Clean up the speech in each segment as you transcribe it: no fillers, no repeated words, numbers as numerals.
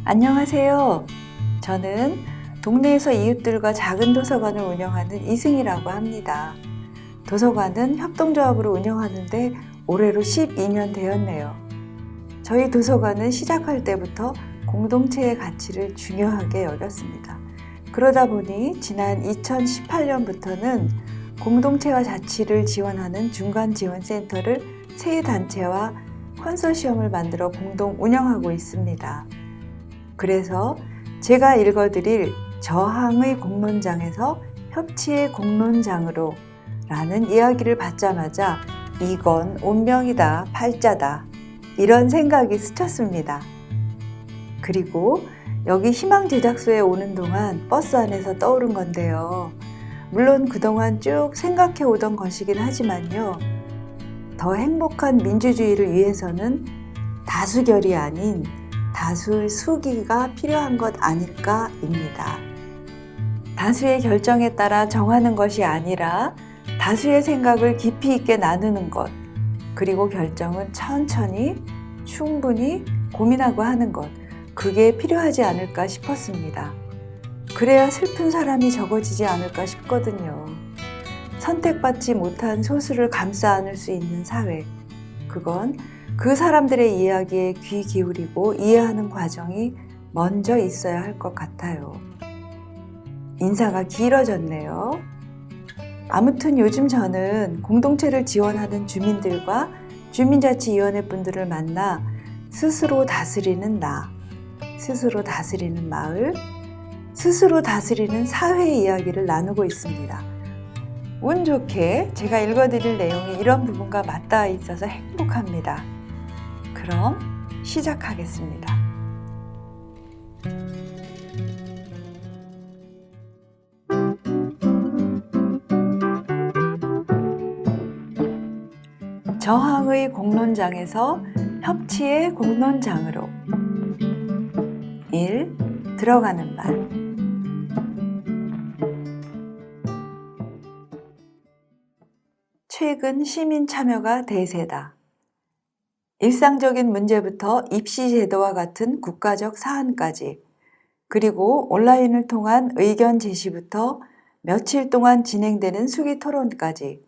안녕하세요. 저는 동네에서 이웃들과 작은 도서관을 운영하는 이승이라고 합니다. 도서관은 협동조합으로 운영하는데 올해로 12년 되었네요. 저희 도서관은 시작할 때부터 공동체의 가치를 중요하게 여겼습니다. 그러다 보니 지난 2018년부터는 공동체와 자치를 지원하는 중간지원센터를 세 단체와 컨소시엄을 만들어 공동 운영하고 있습니다. 그래서 제가 읽어드릴 저항의 공론장에서 협치의 공론장으로 라는 이야기를 받자마자 이건 운명이다, 팔자다 이런 생각이 스쳤습니다. 그리고 여기 희망제작소에 오는 동안 버스 안에서 떠오른 건데요. 물론 그동안 쭉 생각해 오던 것이긴 하지만요. 더 행복한 민주주의를 위해서는 다수결이 아닌 다수의 수기가 필요한 것 아닐까입니다. 다수의 결정에 따라 정하는 것이 아니라 다수의 생각을 깊이 있게 나누는 것, 그리고 결정은 천천히, 충분히 고민하고 하는 것, 그게 필요하지 않을까 싶었습니다. 그래야 슬픈 사람이 적어지지 않을까 싶거든요. 선택받지 못한 소수를 감싸 안을 수 있는 사회, 그건 그 사람들의 이야기에 귀 기울이고 이해하는 과정이 먼저 있어야 할 것 같아요. 인사가 길어졌네요. 아무튼 요즘 저는 공동체를 지원하는 주민들과 주민자치위원회 분들을 만나 스스로 다스리는 나, 스스로 다스리는 마을, 스스로 다스리는 사회의 이야기를 나누고 있습니다. 운 좋게 제가 읽어드릴 내용이 이런 부분과 맞닿아 있어서 행복합니다. 그럼 시작하겠습니다. 저항의 공론장에서 협치의 공론장으로 1. 들어가는 말. 최근 시민 참여가 대세다. 일상적인 문제부터 입시 제도와 같은 국가적 사안까지, 그리고 온라인을 통한 의견 제시부터 며칠 동안 진행되는 수기 토론까지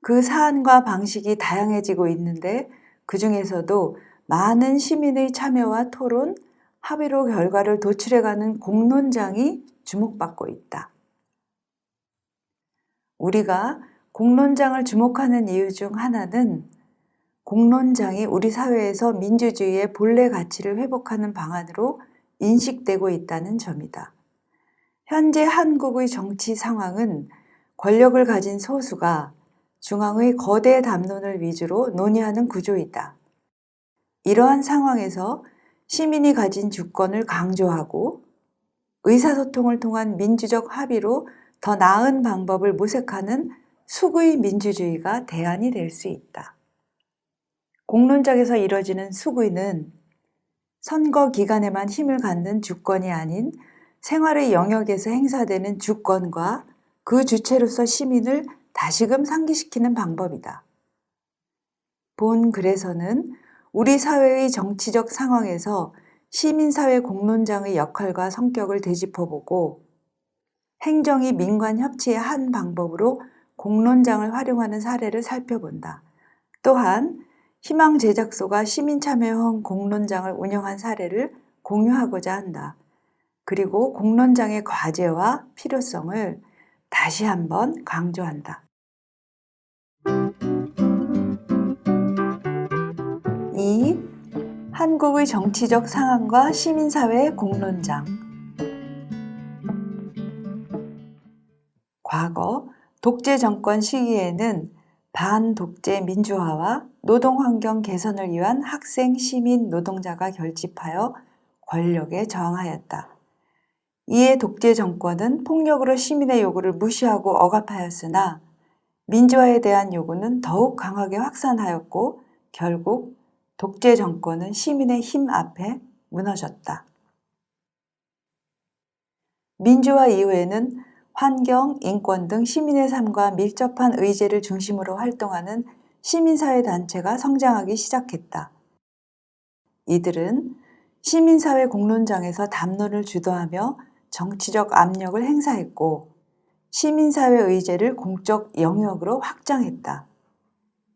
그 사안과 방식이 다양해지고 있는데 그 중에서도 많은 시민의 참여와 토론, 합의로 결과를 도출해가는 공론장이 주목받고 있다. 우리가 공론장을 주목하는 이유 중 하나는 공론장이 우리 사회에서 민주주의의 본래 가치를 회복하는 방안으로 인식되고 있다는 점이다. 현재 한국의 정치 상황은 권력을 가진 소수가 중앙의 거대 담론을 위주로 논의하는 구조이다. 이러한 상황에서 시민이 가진 주권을 강조하고 의사소통을 통한 민주적 합의로 더 나은 방법을 모색하는 수구의 민주주의가 대안이 될 수 있다. 공론장에서 이뤄지는 수구는 선거 기간에만 힘을 갖는 주권이 아닌 생활의 영역에서 행사되는 주권과 그 주체로서 시민을 다시금 상기시키는 방법이다. 본 글에서는 우리 사회의 정치적 상황에서 시민사회 공론장의 역할과 성격을 되짚어보고 행정이 민관 협치의 한 방법으로 공론장을 활용하는 사례를 살펴본다. 또한 희망제작소가 시민참여형 공론장을 운영한 사례를 공유하고자 한다. 그리고 공론장의 과제와 필요성을 다시 한번 강조한다. 2. 한국의 정치적 상황과 시민사회의 공론장. 과거 독재 정권 시기에는 반독재 민주화와 노동환경 개선을 위한 학생, 시민, 노동자가 결집하여 권력에 저항하였다. 이에 독재 정권은 폭력으로 시민의 요구를 무시하고 억압하였으나 민주화에 대한 요구는 더욱 강하게 확산하였고 결국 독재 정권은 시민의 힘 앞에 무너졌다. 민주화 이후에는 환경, 인권 등 시민의 삶과 밀접한 의제를 중심으로 활동하는 시민사회 단체가 성장하기 시작했다. 이들은 시민사회 공론장에서 담론을 주도하며 정치적 압력을 행사했고 시민사회 의제를 공적 영역으로 확장했다.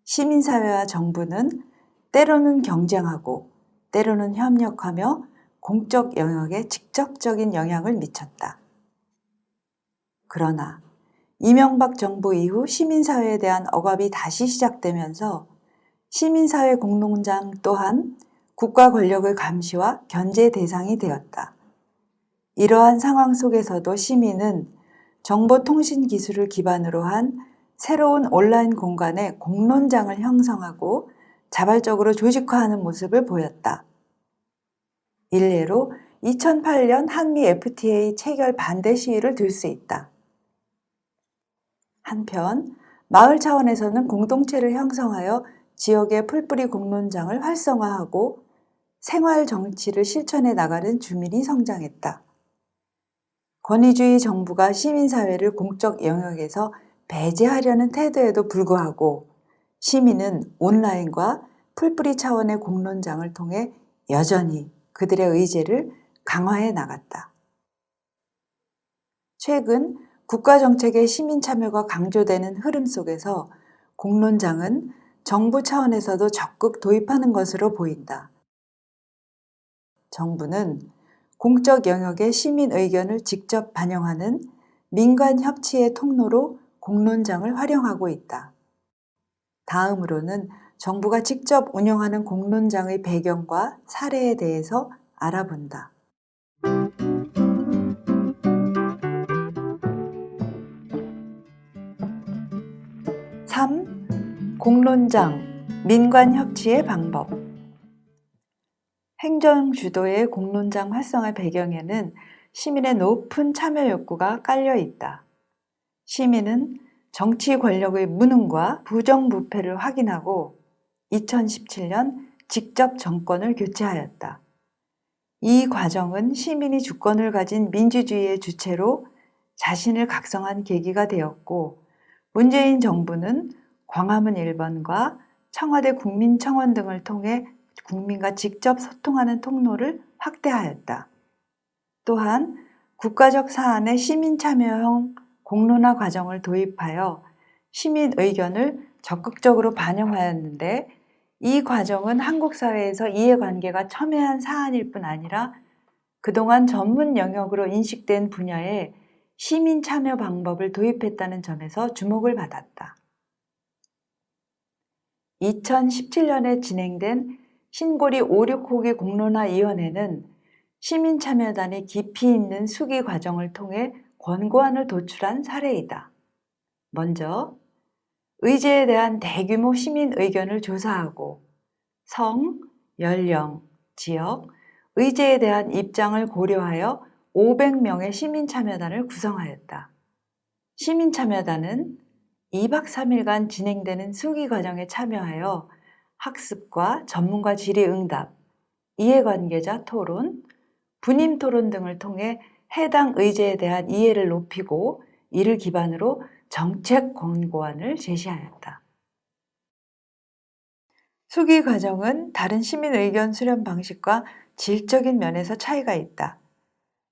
시민사회와 정부는 때로는 경쟁하고 때로는 협력하며 공적 영역에 직접적인 영향을 미쳤다. 그러나 이명박 정부 이후 시민사회에 대한 억압이 다시 시작되면서 시민사회 공론장 또한 국가 권력의 감시와 견제 대상이 되었다. 이러한 상황 속에서도 시민은 정보통신 기술을 기반으로 한 새로운 온라인 공간에 공론장을 형성하고 자발적으로 조직화하는 모습을 보였다. 일례로 2008년 한미 FTA 체결 반대 시위를 들 수 있다. 한편 마을 차원에서는 공동체를 형성하여 지역의 풀뿌리 공론장을 활성화하고 생활 정치를 실천해 나가는 주민이 성장했다. 권위주의 정부가 시민사회를 공적 영역에서 배제하려는 태도에도 불구하고 시민은 온라인과 풀뿌리 차원의 공론장을 통해 여전히 그들의 의제를 강화해 나갔다. 최근 국가정책의 시민 참여가 강조되는 흐름 속에서 공론장은 정부 차원에서도 적극 도입하는 것으로 보인다. 정부는 공적 영역의 시민 의견을 직접 반영하는 민간 협치의 통로로 공론장을 활용하고 있다. 다음으로는 정부가 직접 운영하는 공론장의 배경과 사례에 대해서 알아본다. 3. 공론장, 민관 협치의 방법. 행정 주도의 공론장 활성화 배경에는 시민의 높은 참여 욕구가 깔려 있다. 시민은 정치 권력의 무능과 부정부패를 확인하고 2017년 직접 정권을 교체하였다. 이 과정은 시민이 주권을 가진 민주주의의 주체로 자신을 각성한 계기가 되었고 문재인 정부는 광화문 1번과 청와대 국민청원 등을 통해 국민과 직접 소통하는 통로를 확대하였다. 또한 국가적 사안의 시민 참여형 공론화 과정을 도입하여 시민 의견을 적극적으로 반영하였는데 이 과정은 한국 사회에서 이해관계가 첨예한 사안일 뿐 아니라 그동안 전문 영역으로 인식된 분야에 시민 참여 방법을 도입했다는 점에서 주목을 받았다. 2017년에 진행된 신고리 5.6호기 공론화위원회는 시민참여단의 깊이 있는 수기 과정을 통해 권고안을 도출한 사례이다. 먼저 의제에 대한 대규모 시민 의견을 조사하고 성, 연령, 지역, 의제에 대한 입장을 고려하여 500명의 시민참여단을 구성하였다. 시민참여단은 2박 3일간 진행되는 수기 과정에 참여하여 학습과 전문가 질의응답, 이해관계자 토론, 분임 토론 등을 통해 해당 의제에 대한 이해를 높이고 이를 기반으로 정책 권고안을 제시하였다. 수기 과정은 다른 시민 의견 수렴 방식과 질적인 면에서 차이가 있다.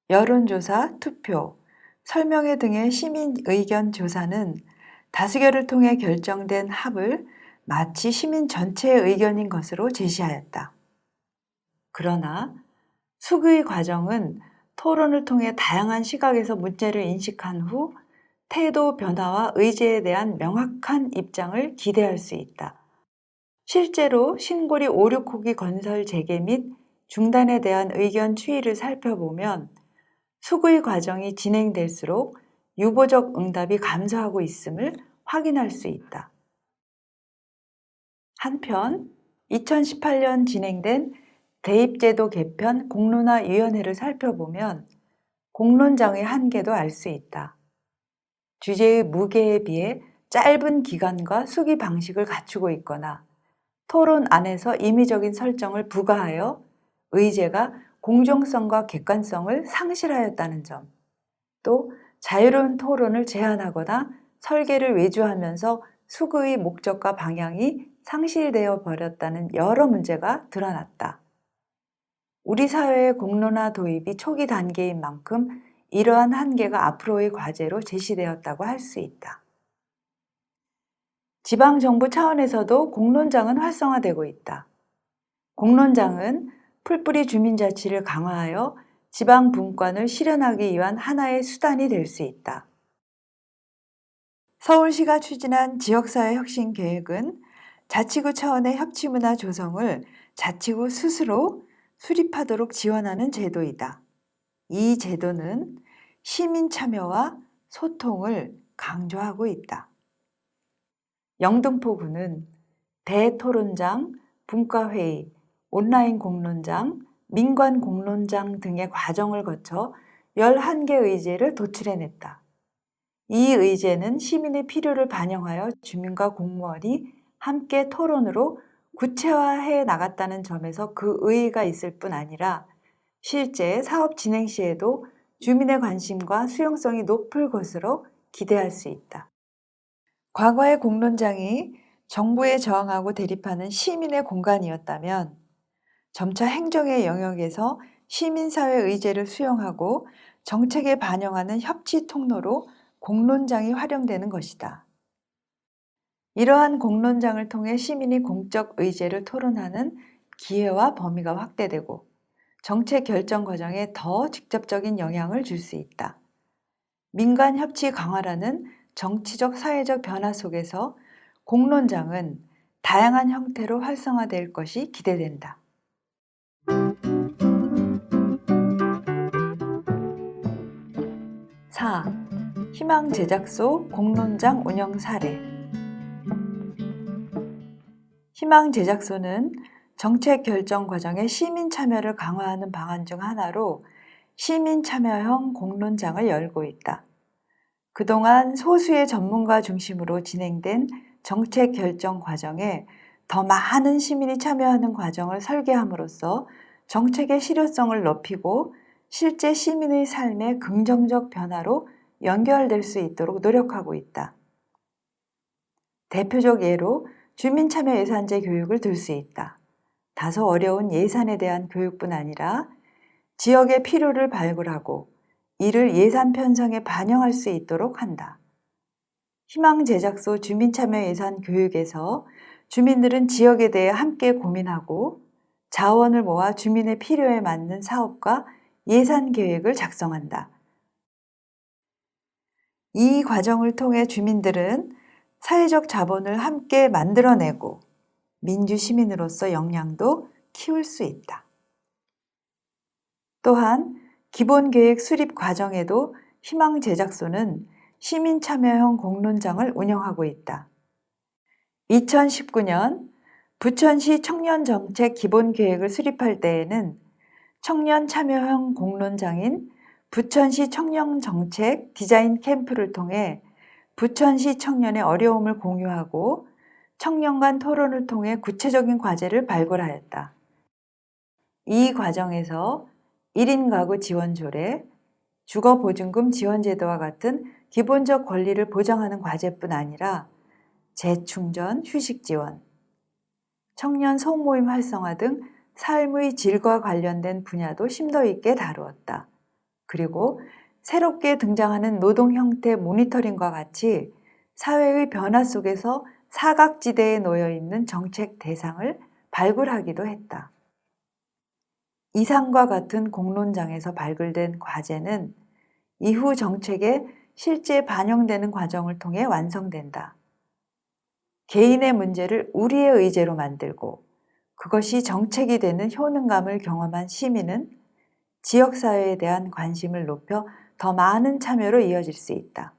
여론조사, 투표, 설명회 등의 시민 의견 조사는 다수결을 통해 결정된 합을 마치 시민 전체의 의견인 것으로 제시하였다. 그러나 수기 과정은 토론을 통해 다양한 시각에서 문제를 인식한 후 태도 변화와 의제에 대한 명확한 입장을 기대할 수 있다. 실제로 신고리 5.6호기 건설 재개 및 중단에 대한 의견 추이를 살펴보면 수기 과정이 진행될수록 유보적 응답이 감소하고 있음을 확인할 수 있다. 한편 2018년 진행된 대입제도 개편 공론화위원회를 살펴보면 공론장의 한계도 알 수 있다. 주제의 무게에 비해 짧은 기간과 수기 방식을 갖추고 있거나 토론 안에서 임의적인 설정을 부과하여 의제가 공정성과 객관성을 상실하였다는 점, 또 자유로운 토론을 제한하거나 설계를 외주하면서 수기의 목적과 방향이 상실되어 버렸다는 여러 문제가 드러났다. 우리 사회의 공론화 도입이 초기 단계인 만큼 이러한 한계가 앞으로의 과제로 제시되었다고 할 수 있다. 지방정부 차원에서도 공론장은 활성화되고 있다. 공론장은 풀뿌리 주민자치를 강화하여 지방 분권을 실현하기 위한 하나의 수단이 될 수 있다. 서울시가 추진한 지역사회 혁신 계획은 자치구 차원의 협치문화 조성을 자치구 스스로 수립하도록 지원하는 제도이다. 이 제도는 시민 참여와 소통을 강조하고 있다. 영등포구는 대토론장, 분과회의, 온라인 공론장, 민관 공론장 등의 과정을 거쳐 11개 의제를 도출해냈다. 이 의제는 시민의 필요를 반영하여 주민과 공무원이 함께 토론으로 구체화해 나갔다는 점에서 그 의의가 있을 뿐 아니라 실제 사업 진행 시에도 주민의 관심과 수용성이 높을 것으로 기대할 수 있다. 과거의 공론장이 정부에 저항하고 대립하는 시민의 공간이었다면 점차 행정의 영역에서 시민사회 의제를 수용하고 정책에 반영하는 협치 통로로 공론장이 활용되는 것이다. 이러한 공론장을 통해 시민이 공적 의제를 토론하는 기회와 범위가 확대되고 정책 결정 과정에 더 직접적인 영향을 줄 수 있다. 민간 협치 강화라는 정치적 사회적 변화 속에서 공론장은 다양한 형태로 활성화될 것이 기대된다. 4. 희망 제작소 공론장 운영 사례. 희망 제작소는 정책 결정 과정에 시민 참여를 강화하는 방안 중 하나로 시민 참여형 공론장을 열고 있다. 그동안 소수의 전문가 중심으로 진행된 정책 결정 과정에 더 많은 시민이 참여하는 과정을 설계함으로써 정책의 실효성을 높이고 실제 시민의 삶의 긍정적 변화로 연결될 수 있도록 노력하고 있다. 대표적 예로 주민참여예산제 교육을 들 수 있다. 다소 어려운 예산에 대한 교육뿐 아니라 지역의 필요를 발굴하고 이를 예산 편성에 반영할 수 있도록 한다. 희망제작소 주민참여예산 교육에서 주민들은 지역에 대해 함께 고민하고 자원을 모아 주민의 필요에 맞는 사업과 예산 계획을 작성한다. 이 과정을 통해 주민들은 사회적 자본을 함께 만들어내고 민주시민으로서 역량도 키울 수 있다. 또한 기본계획 수립 과정에도 희망제작소는 시민참여형 공론장을 운영하고 있다. 2019년 부천시 청년정책 기본계획을 수립할 때에는 청년 참여형 공론장인 부천시 청년정책 디자인 캠프를 통해 부천시 청년의 어려움을 공유하고 청년 간 토론을 통해 구체적인 과제를 발굴하였다. 이 과정에서 1인 가구 지원 조례, 주거보증금 지원제도와 같은 기본적 권리를 보장하는 과제뿐 아니라 재충전, 휴식지원, 청년 소모임 활성화 등 삶의 질과 관련된 분야도 심도 있게 다루었다. 그리고 새롭게 등장하는 노동 형태 모니터링과 같이 사회의 변화 속에서 사각지대에 놓여 있는 정책 대상을 발굴하기도 했다. 이상과 같은 공론장에서 발굴된 과제는 이후 정책에 실제 반영되는 과정을 통해 완성된다. 개인의 문제를 우리의 의제로 만들고 그것이 정책이 되는 효능감을 경험한 시민은 지역사회에 대한 관심을 높여 더 많은 참여로 이어질 수 있다.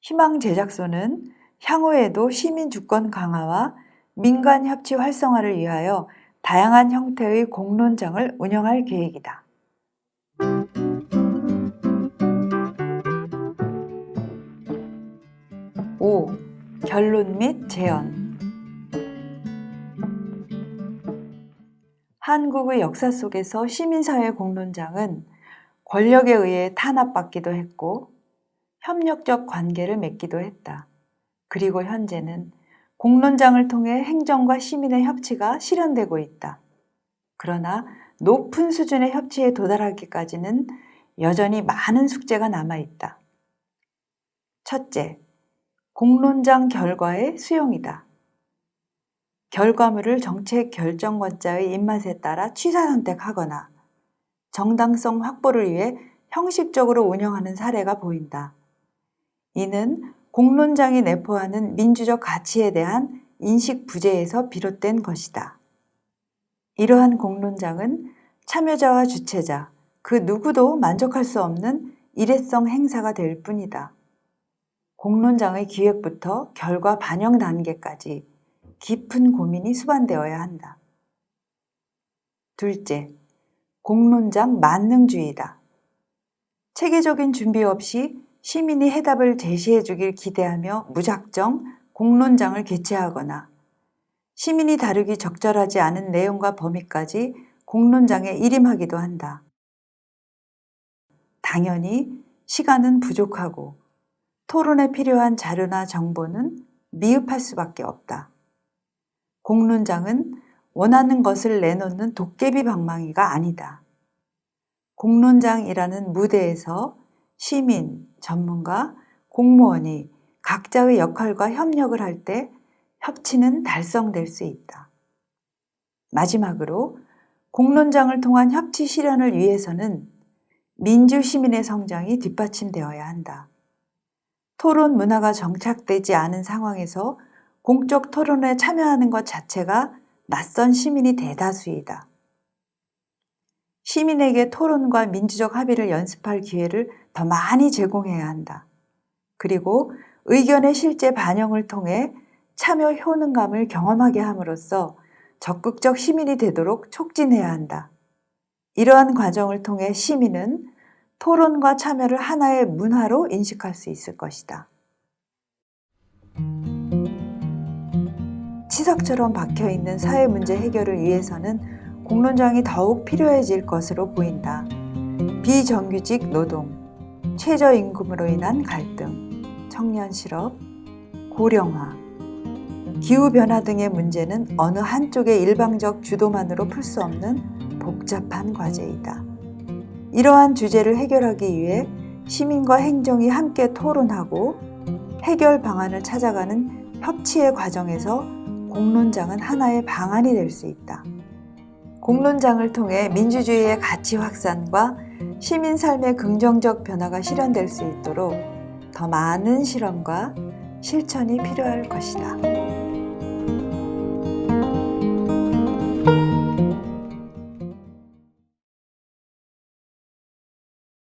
희망제작소는 향후에도 시민 주권 강화와 민간 협치 활성화를 위하여 다양한 형태의 공론장을 운영할 계획이다. 5. 결론 및 재현. 한국의 역사 속에서 시민사회 공론장은 권력에 의해 탄압받기도 했고 협력적 관계를 맺기도 했다. 그리고 현재는 공론장을 통해 행정과 시민의 협치가 실현되고 있다. 그러나 높은 수준의 협치에 도달하기까지는 여전히 많은 숙제가 남아있다. 첫째, 공론장 결과의 수용이다. 결과물을 정책 결정권자의 입맛에 따라 취사 선택하거나 정당성 확보를 위해 형식적으로 운영하는 사례가 보인다. 이는 공론장이 내포하는 민주적 가치에 대한 인식 부재에서 비롯된 것이다. 이러한 공론장은 참여자와 주체자, 그 누구도 만족할 수 없는 일회성 행사가 될 뿐이다. 공론장의 기획부터 결과 반영 단계까지 깊은 고민이 수반되어야 한다. 둘째, 공론장 만능주의다. 체계적인 준비 없이 시민이 해답을 제시해 주길 기대하며 무작정 공론장을 개최하거나 시민이 다루기 적절하지 않은 내용과 범위까지 공론장에 일임하기도 한다. 당연히 시간은 부족하고 토론에 필요한 자료나 정보는 미흡할 수밖에 없다. 공론장은 원하는 것을 내놓는 도깨비 방망이가 아니다. 공론장이라는 무대에서 시민, 전문가, 공무원이 각자의 역할과 협력을 할 때 협치는 달성될 수 있다. 마지막으로 공론장을 통한 협치 실현을 위해서는 민주시민의 성장이 뒷받침되어야 한다. 토론 문화가 정착되지 않은 상황에서 공적 토론에 참여하는 것 자체가 낯선 시민이 대다수이다. 시민에게 토론과 민주적 합의를 연습할 기회를 더 많이 제공해야 한다. 그리고 의견의 실제 반영을 통해 참여 효능감을 경험하게 함으로써 적극적 시민이 되도록 촉진해야 한다. 이러한 과정을 통해 시민은 토론과 참여를 하나의 문화로 인식할 수 있을 것이다. 치석처럼 박혀있는 사회 문제 해결을 위해서는 공론장이 더욱 필요해질 것으로 보인다. 비정규직 노동, 최저임금으로 인한 갈등, 청년 실업, 고령화, 기후변화 등의 문제는 어느 한쪽의 일방적 주도만으로 풀 수 없는 복잡한 과제이다. 이러한 주제를 해결하기 위해 시민과 행정이 함께 토론하고 해결 방안을 찾아가는 협치의 과정에서 공론장은 하나의 방안이 될 수 있다. 공론장을 통해 민주주의의 가치 확산과 시민 삶의 긍정적 변화가 실현될 수 있도록 더 많은 실험과 실천이 필요할 것이다.